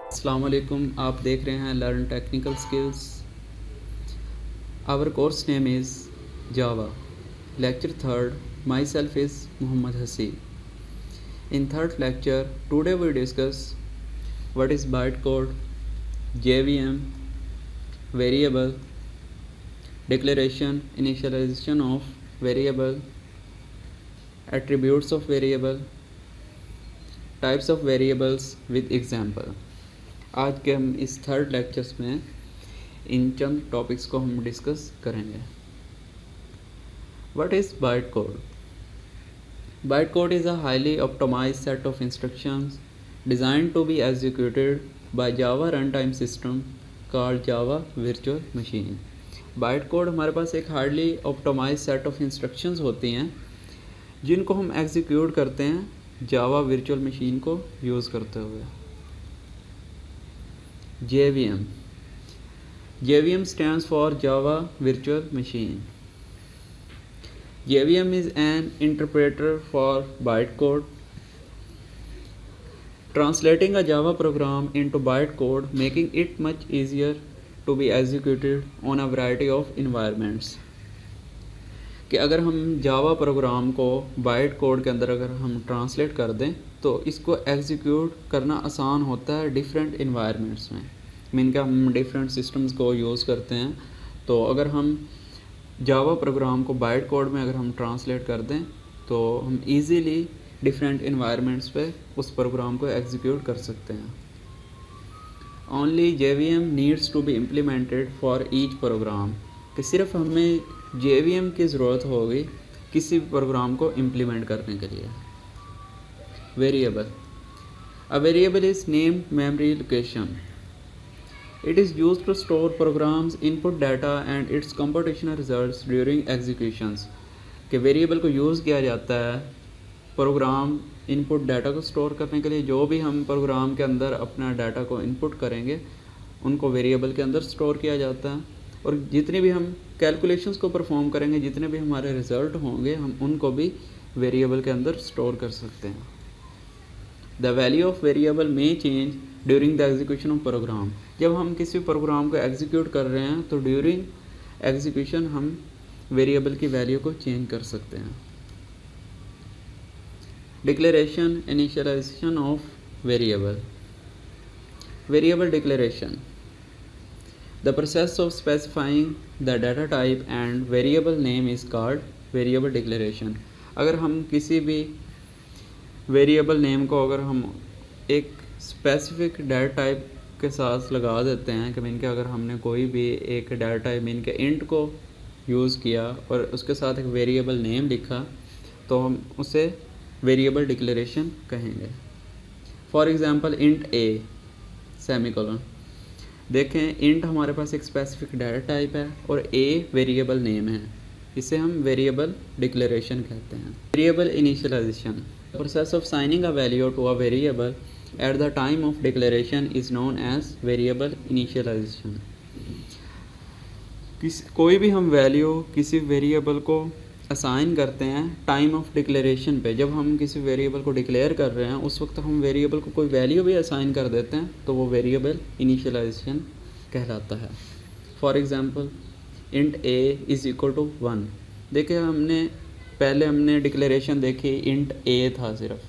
अस्सलाम वालेकुम, आप देख रहे हैं learn technical skills. Our course name is Java. Lecture third, myself is Mohammad Haseeb. In third lecture, today we discuss what is bytecode, JVM, variable, declaration, initialization of variable, attributes of variable, types of variables with example। आज के हम इस third lectures में इन चंद topics को हम discuss करेंगे। What is bytecode? Bytecode is a highly optimized set of instructions designed to be executed by Java runtime system called Java Virtual Machine। Bytecode हमारे पास एक highly optimize set of instructions होती हैं जिनको हम एग्जीक्यूट करते हैं जावा वर्चुअल मशीन को यूज़ करते हुए। JVM stands for Java Virtual Machine। JVM is an interpreter for bytecode, translating a Java program into bytecode, making it much easier to be executed on a variety of environments। कि अगर हम Java program को byte code के अंदर अगर हम translate कर दें तो इसको एग्जीक्यूट करना आसान होता है डिफरेंट इन्वायरमेंट्स में। मीन का हम डिफरेंट सिस्टम्स को यूज़ करते हैं, तो अगर हम जावा प्रोग्राम को बाइट कोड में अगर हम ट्रांसलेट कर दें तो हम इजीली डिफरेंट इन्वायरमेंट्स पे उस प्रोग्राम को एग्जीक्यूट कर सकते हैं। Only JVM needs to be implemented for each program, कि सिर्फ हमें JVM की ज़रूरत होगी किसी भी प्रोग्राम को इम्प्लीमेंट करने के लिए। Variable, a variable is named memory location. It is used to store programs input data and its computational results during executions। कि वेरिएबल को यूज़ किया जाता है प्रोग्राम इनपुट डाटा को स्टोर करने के लिए। जो भी हम प्रोग्राम के अंदर अपना डाटा को इनपुट करेंगे उनको वेरिएबल के अंदर स्टोर किया जाता है, और जितनी भी हम कैलकुलेशंस को परफॉर्म करेंगे, जितने भी हमारे रिज़ल्ट होंगे, हम उनको भी वेरिएबल के अंदर स्टोर कर सकते हैं। The value of variable may change during the execution of program. जब हम किसी प्रोग्राम को एग्जीक्यूट कर रहे हैं तो ड्यूरिंग एग्जीक्यूशन हम वेरिएबल की वैल्यू को चेंज कर सकते हैं। Declaration, initialization of variable. Variable declaration, the process of specifying the data type and variable name is called variable declaration. अगर हम किसी भी वेरिएबल नेम को अगर हम एक स्पेसिफिक डाटा टाइप के साथ लगा देते हैं कि मीन के अगर हमने कोई भी एक डाटा टाइप मीन के इंट को यूज़ किया और उसके साथ एक वेरिएबल नेम लिखा तो हम उसे वेरिएबल डिक्लेरेशन कहेंगे। For example int A semicolon. देखें, इंट हमारे पास एक स्पेसिफिक डाटा टाइप है और ए वेरिएबल नेम है, इसे हम वेरिएबल डिक्लेरेशन कहते हैं। Variable initialization, process of assigning a value to a variable at the time of declaration is known as variable initialization। कोई भी हम वैल्यू किसी वेरिएबल को असाइन करते हैं टाइम ऑफ डिक्लेरेशन पे। जब हम किसी वेरिएबल को डिक्लेयर कर रहे हैं उस वक्त हम वेरिएबल को कोई वैल्यू भी असाइन कर देते हैं तो वो वेरिएबल इनिशियलाइजेशन कहलाता है। For example int a is equal to 1। देखिए, हमने डिक्लेरेशन देखी, इंट ए था, सिर्फ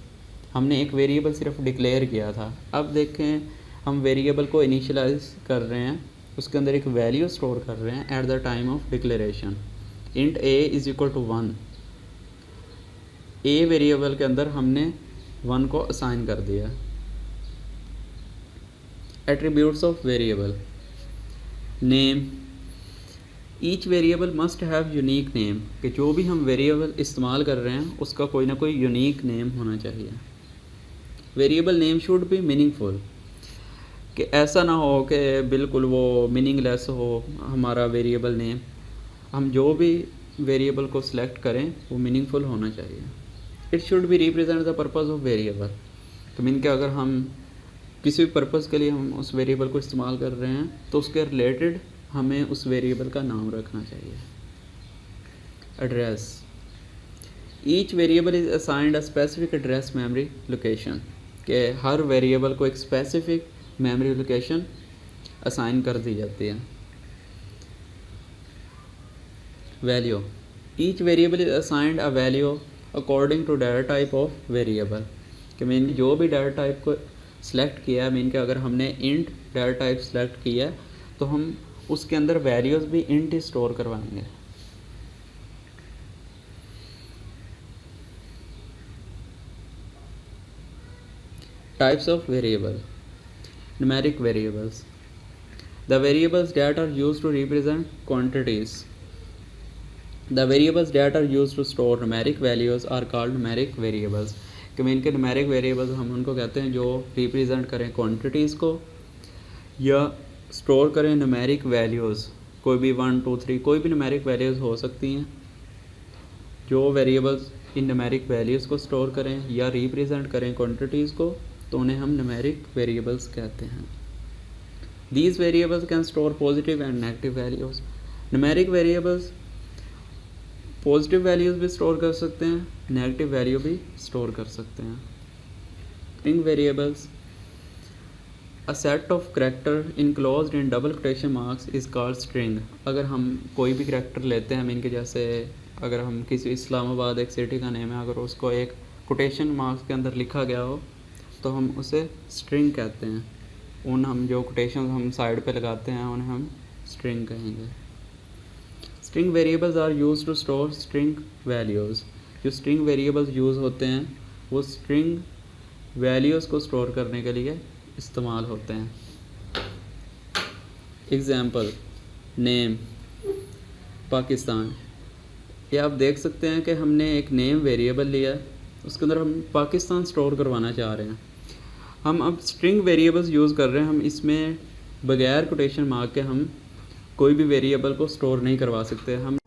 हमने एक वेरिएबल सिर्फ डिक्लेयर किया था। अब देखें, हम वेरिएबल को इनिशियलाइज कर रहे हैं, उसके अंदर एक वैल्यू स्टोर कर रहे हैं at the time of declaration. Int a is equal to 1। A variable के अंदर हमने 1 को असाइन कर दिया। Attributes of variable. Name, each variable must have unique name, कि जो भी हम वेरिएबल इस्तेमाल कर रहे हैं उसका कोई ना कोई यूनिक नेम होना चाहिए। Variable name should be meaningful, कि ऐसा ना हो कि बिल्कुल वो मीनिंगलेस हो हमारा वेरिएबल नेम। हम जो भी वेरिएबल को सिलेक्ट करें वो मीनिंगफुल होना चाहिए। It should be represent the purpose of variable, तो मीन के अगर हम किसी भी पर्पज़ के लिए हम उस वेरिएबल को इस्तेमाल कर रहे हैं तो उसके रिलेटेड हमें उस वेरिएबल का नाम रखना चाहिए। Address, each variable is assigned a specific address memory location, के हर वेरिएबल को एक स्पेसिफिक मेमोरी लोकेशन असाइन कर दी जाती है। Value, each variable is assigned a value according to data type of variable, कि मीन जो भी डाटा टाइप को सिलेक्ट किया है, मीन कि अगर हमने इंट डाटा टाइप सिलेक्ट किया है तो हम उसके अंदर वैल्यूज़ भी इंट ही स्टोर करवाएंगे। Types of variable, numeric variables, the variables that are used to represent quantities, the variables that are used to store numeric values are called numeric variables, कि मीन के न्यूमेरिक वेरिएबल्स हम उनको कहते हैं जो represent करें quantities को या स्टोर करें न्यूमेरिक वैल्यूज़, कोई भी 1 2 3 कोई भी न्यूमेरिक वैल्यूज़ हो सकती हैं। जो वेरिएबल्स इन न्यूमेरिक वैल्यूज़ को स्टोर करें या रिप्रेजेंट करें क्वांटिटीज़ को, तो उन्हें हम न्यूमेरिक वेरिएबल्स कहते हैं। These variables can store positive and negative values, numeric variables positive values भी स्टोर कर सकते हैं, नेगेटिव वैल्यू भी स्टोर कर सकते हैं। String variables, a set of character enclosed in double quotation marks is called string. अगर हम कोई भी करैक्टर लेते हैं, मीन के जैसे अगर हम किसी इस्लामाबाद एक सिटी का नेम है, अगर उसको एक कोटेशन मार्क्स के अंदर लिखा गया हो तो हम उसे स्ट्रिंग कहते हैं। उन हम जो कोटेशन हम साइड पे लगाते हैं उन्हें हम स्ट्रिंग कहेंगे। String variables are used to store string values, जो स्ट्रिंग वेरिएबल्स यूज़ होते हैं वो स्ट्रिंग वैल्यूज़ को स्टोर करने के लिए इस्तेमाल होते हैं। एग्ज़ाम्पल, नेम पाकिस्तान, ये आप देख सकते हैं कि हमने एक नेम वेरिएबल लिया है, उसके अंदर हम पाकिस्तान स्टोर करवाना चाह रहे हैं। हम अब स्ट्रिंग वेरिएबल्स यूज़ कर रहे हैं, हम इसमें बगैर कोटेशन मार्क के हम कोई भी वेरिएबल को स्टोर नहीं करवा सकते। हम